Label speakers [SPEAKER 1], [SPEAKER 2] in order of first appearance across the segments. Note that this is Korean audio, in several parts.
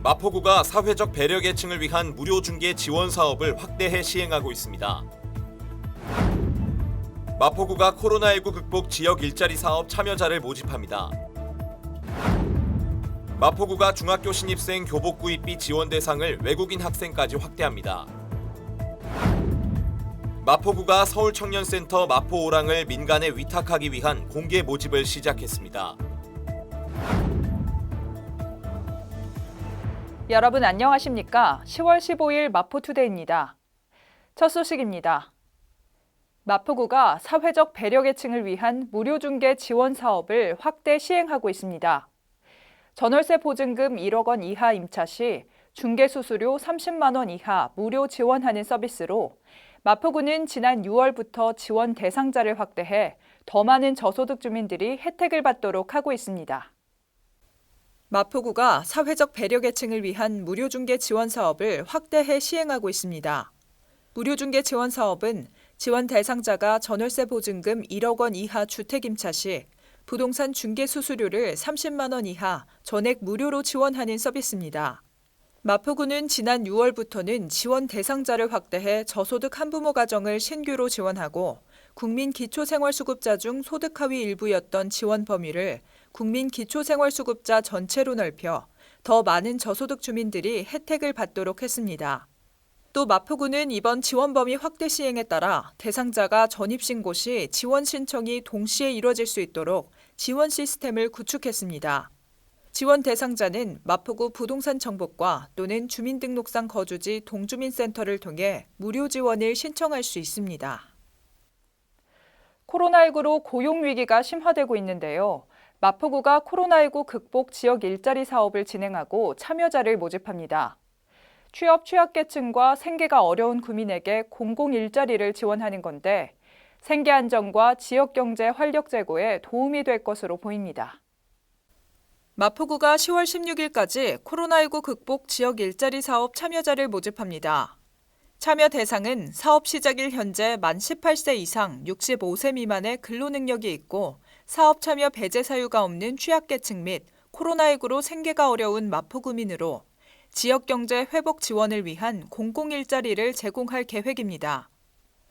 [SPEAKER 1] 마포구가 사회적 배려 계층을 위한 무료 중개 지원 사업을 확대해 시행하고 있습니다. 마포구가 코로나19 극복 지역 일자리 사업 참여자를 모집합니다. 마포구가 중학교 신입생 교복 구입비 지원 대상을 외국인 학생까지 확대합니다. 마포구가 서울청년센터 마포오랑을 민간에 위탁하기 위한 공개 모집을 시작했습니다.
[SPEAKER 2] 여러분 안녕하십니까? 10월 15일 마포투데이입니다. 첫 소식입니다. 마포구가 사회적 배려 계층을 위한 무료 중개 지원 사업을 확대 시행하고 있습니다. 전월세 보증금 1억 원 이하 임차 시 중개 수수료 30만 원 이하 무료 지원하는 서비스로 마포구는 지난 6월부터 지원 대상자를 확대해 더 많은 저소득 주민들이 혜택을 받도록 하고 있습니다. 마포구가 사회적 배려 계층을 위한 무료 중개 지원 사업을 확대해 시행하고 있습니다. 무료 중개 지원 사업은 지원 대상자가 전월세 보증금 1억 원 이하 주택 임차 시 부동산 중개 수수료를 30만 원 이하 전액 무료로 지원하는 서비스입니다. 마포구는 지난 6월부터는 지원 대상자를 확대해 저소득 한부모 가정을 신규로 지원하고 국민기초생활수급자 중 소득 하위 일부였던 지원 범위를 국민기초생활수급자 전체로 넓혀 더 많은 저소득 주민들이 혜택을 받도록 했습니다. 또 마포구는 이번 지원 범위 확대 시행에 따라 대상자가 전입신고 시 지원 신청이 동시에 이뤄질 수 있도록 지원 시스템을 구축했습니다. 지원 대상자는 마포구 부동산 정보과 또는 주민등록상 거주지 동주민센터를 통해 무료 지원을 신청할 수 있습니다. 코로나19로 고용 위기가 심화되고 있는데요. 마포구가 코로나19 극복 지역 일자리 사업을 진행하고 참여자를 모집합니다. 취업 취약계층과 생계가 어려운 구민에게 공공 일자리를 지원하는 건데 생계 안정과 지역 경제 활력 제고에 도움이 될 것으로 보입니다. 마포구가 10월 16일까지 코로나19 극복 지역 일자리 사업 참여자를 모집합니다. 참여 대상은 사업 시작일 현재 만 18세 이상 65세 미만의 근로능력이 있고 사업 참여 배제 사유가 없는 취약계층 및 코로나19로 생계가 어려운 마포구민으로 지역경제 회복 지원을 위한 공공일자리를 제공할 계획입니다.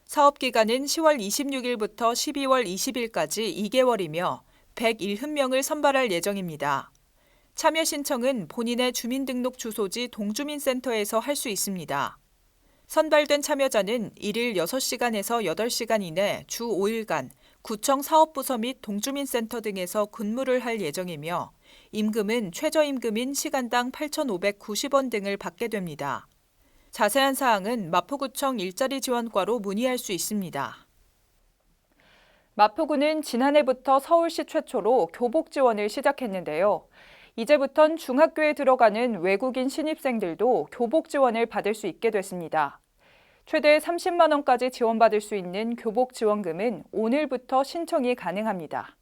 [SPEAKER 2] 사업기간은 10월 26일부터 12월 20일까지 2개월이며 101명을 선발할 예정입니다. 참여 신청은 본인의 주민등록 주소지 동주민센터에서 할 수 있습니다. 선발된 참여자는 일일 6시간에서 8시간 이내 주 5일간 구청 사업부서 및 동주민센터 등에서 근무를 할 예정이며 임금은 최저임금인 시간당 8,590원 등을 받게 됩니다. 자세한 사항은 마포구청 일자리 지원과로 문의할 수 있습니다. 마포구는 지난해부터 서울시 최초로 교복 지원을 시작했는데요. 이제부턴 중학교에 들어가는 외국인 신입생들도 교복 지원을 받을 수 있게 됐습니다. 최대 30만 원까지 지원받을 수 있는 교복 지원금은 오늘부터 신청이 가능합니다.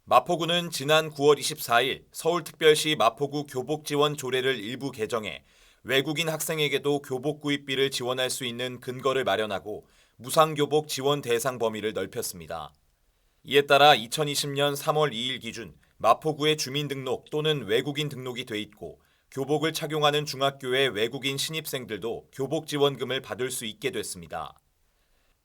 [SPEAKER 1] 마포구는 지난 9월 24일 서울특별시 마포구 교복 지원 조례를 일부 개정해 외국인 학생에게도 교복 구입비를 지원할 수 있는 근거를 마련하고 무상교복 지원 대상 범위를 넓혔습니다. 이에 따라 2020년 3월 2일 기준 마포구의 주민등록 또는 외국인 등록이 돼 있고 교복을 착용하는 중학교의 외국인 신입생들도 교복 지원금을 받을 수 있게 됐습니다.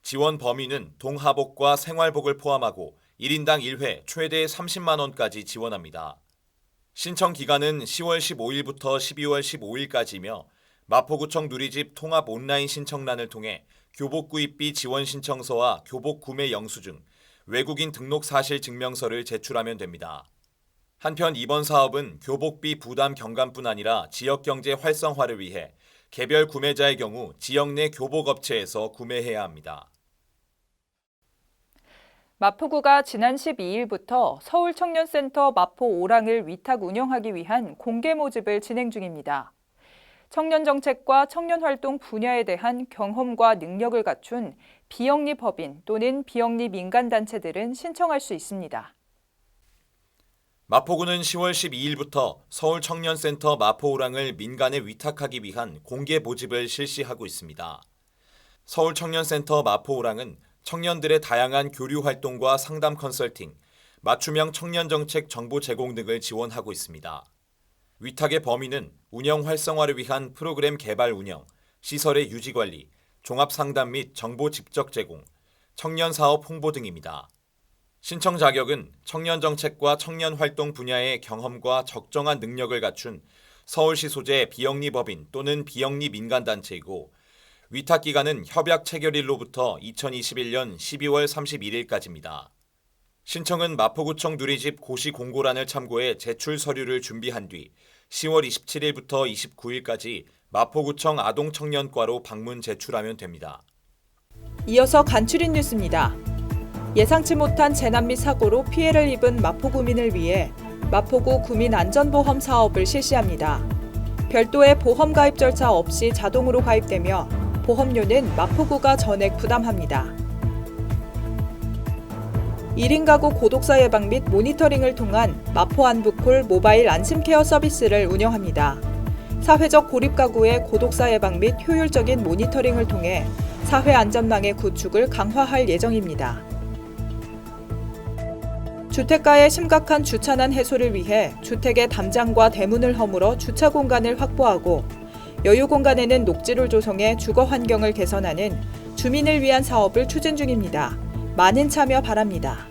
[SPEAKER 1] 지원 범위는 동하복과 생활복을 포함하고 1인당 1회 최대 30만 원까지 지원합니다. 신청 기간은 10월 15일부터 12월 15일까지이며 마포구청 누리집 통합 온라인 신청란을 통해 교복 구입비 지원 신청서와 교복 구매 영수증, 외국인 등록 사실 증명서를 제출하면 됩니다. 한편 이번 사업은 교복비 부담 경감뿐 아니라 지역 경제 활성화를 위해 개별 구매자의 경우 지역 내 교복업체에서 구매해야 합니다.
[SPEAKER 2] 마포구가 지난 12일부터 서울청년센터 마포오랑을 위탁 운영하기 위한 공개 모집을 진행 중입니다. 청년정책과 청년활동 분야에 대한 경험과 능력을 갖춘 비영리 법인 또는 비영리 민간단체들은 신청할 수 있습니다.
[SPEAKER 1] 마포구는 10월 12일부터 서울청년센터 마포오랑을 민간에 위탁하기 위한 공개 모집을 실시하고 있습니다. 서울청년센터 마포오랑은 청년들의 다양한 교류 활동과 상담 컨설팅, 맞춤형 청년정책 정보 제공 등을 지원하고 있습니다. 위탁의 범위는 운영 활성화를 위한 프로그램 개발 운영, 시설의 유지 관리, 종합 상담 및 정보 직접 제공, 청년 사업 홍보 등입니다. 신청 자격은 청년 정책과 청년 활동 분야의 경험과 적정한 능력을 갖춘 서울시 소재 비영리법인 또는 비영리 민간단체이고 위탁 기간은 협약 체결일로부터 2021년 12월 31일까지입니다. 신청은 마포구청 누리집 고시 공고란을 참고해 제출 서류를 준비한 뒤 10월 27일부터 29일까지 마포구청 아동청년과로 방문 제출하면 됩니다.
[SPEAKER 2] 이어서 간추린 뉴스입니다. 예상치 못한 재난 및 사고로 피해를 입은 마포구민을 위해 마포구 구민안전보험 사업을 실시합니다. 별도의 보험 가입 절차 없이 자동으로 가입되며 보험료는 마포구가 전액 부담합니다. 1인 가구 고독사 예방 및 모니터링을 통한 마포 안부콜 모바일 안심케어 서비스를 운영합니다. 사회적 고립 가구의 고독사 예방 및 효율적인 모니터링을 통해 사회 안전망의 구축을 강화할 예정입니다. 주택가의 심각한 주차난 해소를 위해 주택의 담장과 대문을 허물어 주차 공간을 확보하고 여유 공간에는 녹지를 조성해 주거 환경을 개선하는 주민을 위한 사업을 추진 중입니다. 많은 참여 바랍니다.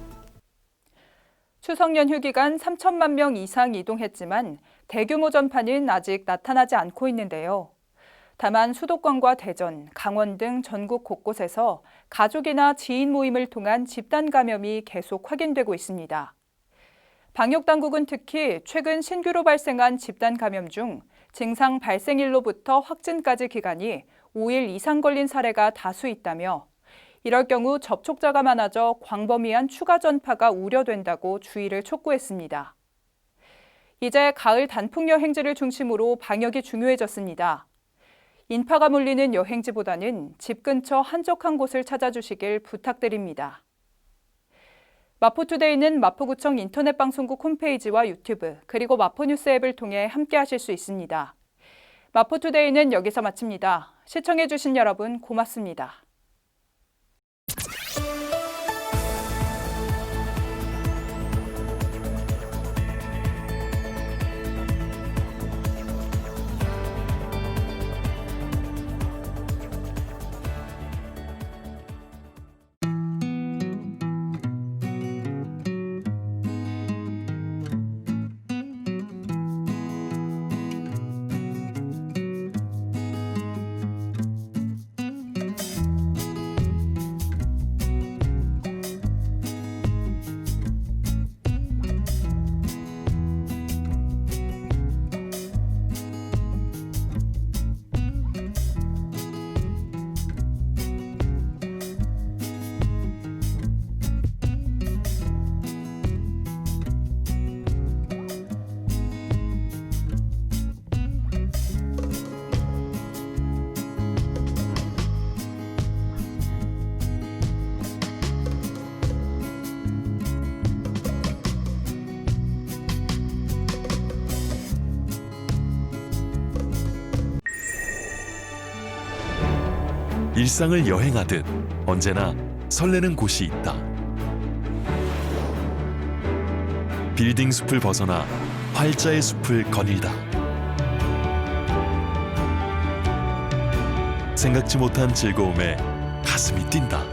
[SPEAKER 2] 추석 연휴 기간 3천만 명 이상 이동했지만 대규모 전파는 아직 나타나지 않고 있는데요. 다만 수도권과 대전, 강원 등 전국 곳곳에서 가족이나 지인 모임을 통한 집단 감염이 계속 확인되고 있습니다. 방역당국은 특히 최근 신규로 발생한 집단 감염 중 증상 발생일로부터 확진까지 기간이 5일 이상 걸린 사례가 다수 있다며 이럴 경우 접촉자가 많아져 광범위한 추가 전파가 우려된다고 주의를 촉구했습니다. 이제 가을 단풍 여행지를 중심으로 방역이 중요해졌습니다. 인파가 몰리는 여행지보다는 집 근처 한적한 곳을 찾아주시길 부탁드립니다. 마포투데이는 마포구청 인터넷 방송국 홈페이지와 유튜브 그리고 마포뉴스 앱을 통해 함께하실 수 있습니다. 마포투데이는 여기서 마칩니다. 시청해주신 여러분 고맙습니다.
[SPEAKER 3] 일상을 여행하듯 언제나 설레는 곳이 있다. 빌딩 숲을 벗어나 활자의 숲을 거닐다. 생각지 못한 즐거움에 가슴이 뛴다.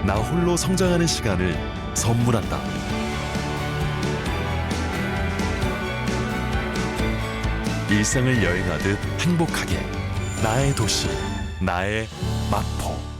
[SPEAKER 3] 나 홀로 성장하는 시간을 선물한다. 일상을 여행하듯 행복하게 나의 도시, 나의 마포.